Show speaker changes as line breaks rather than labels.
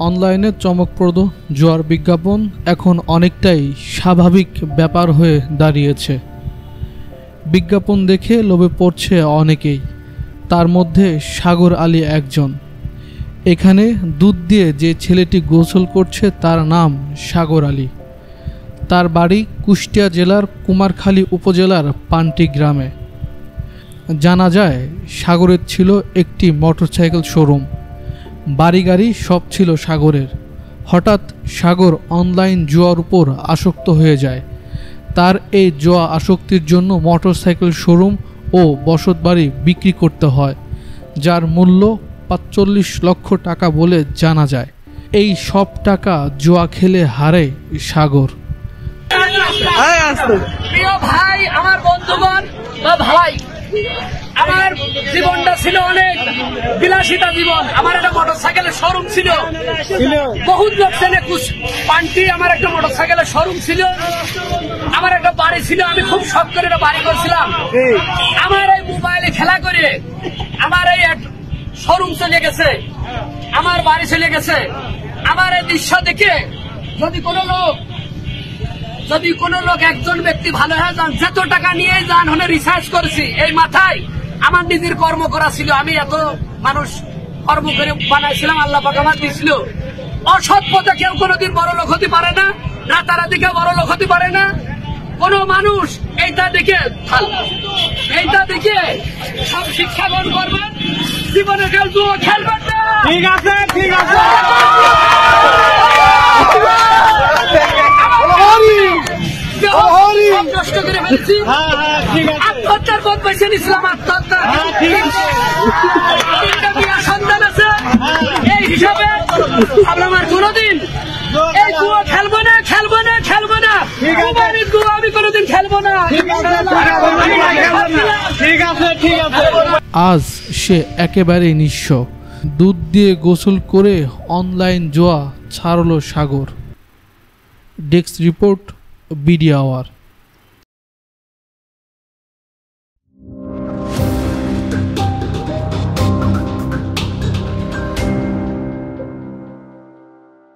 অনলাইনে চমকপ্রদ জুয়ার বিজ্ঞাপন এখন অনেকটাই স্বাভাবিক ব্যাপার হয়ে দাঁড়িয়েছে। বিজ্ঞাপন দেখে লোভে পড়ছে অনেকেই, তার মধ্যে সাগর আলী একজন। এখানে দুধ দিয়ে যে ছেলেটি গোসল করছে তার নাম সাগর আলী। তার বাড়ি কুষ্টিয়া জেলার কুমারখালী উপজেলার পান্টি গ্রামে। জানা যায় সাগরের ছিল একটি মোটরসাইকেল শোরুম, বাড়ি গাড়ি সব ছিল সাগরের। হঠাৎ সাগর অনলাইন জুয়ার উপর আসক্ত হয়ে যায়। তার এই জুয়া আসক্তির জন্য মোটরসাইকেল শোরুম ও বসতবাড়ি বিক্রি করতে হয়, যার মূল্য ৪৫ লক্ষ টাকা বলে জানা যায়। এই সব টাকা জুয়া খেলে হারে সাগর।
প্রিয় ভাই, আমার বন্ধুগণ বা ভাই, আমার জীবনটা ছিল অনেক বিলাসিতা জীবন। আমার একটা মোটরসাইকেলের শোরুম ছিল, বহুত লোক চেনে পান্টি। আমার একটা মোটরসাইকেলের শোরুম ছিল, আমার একটা বাড়ি ছিল। আমি খুব শখ করে একটা বাড়ি করছিলাম। আমার এই মোবাইলে খেলা করে আমার এই শোরুম চলে গেছে, আমার বাড়ি চলে গেছে। আমার এই দৃশ্য দেখে যদি কোনো লোক একজন ব্যক্তি ভালো হয়ে যান, যত টাকা নিয়ে যান, হলে রিসার্চ করেছি এই মাথায় আমার নিজের কর্ম করা ছিল। আমি এত মানুষ কর্ম করে বানাইছিলাম, আল্লাহ পাক আমার দিয়েছিল। অসৎ পথে কেউ কোনোদিন বড় লোক হতে পারে না, রাতারাতি কেউ বড় লোক হতে পারে না। কোন মানুষ এইটা দেখে সব শিক্ষা গ্রহণ করবেন, জীবনে কেউ জুয়া খেলবেন না। ঠিক আছে, ঠিক আছে। নষ্ট করে ফেলছি, আত্মহত্যার পথ বেছে নিয়েছিলাম। আত্মহত্যা, বিয়া সন্তান আছে, এই হিসাবে আমার কোনোদিন এই জুয়া খেলবো না। আমি কোনোদিন খেলবো না। ঠিক আছে, ঠিক আছে।
আজ সে একেবারেই নিঃস্ব। দুধ দিয়ে গোসল করে অনলাইন জুয়া ছাড়ল সাগর। Desk report, BD hour.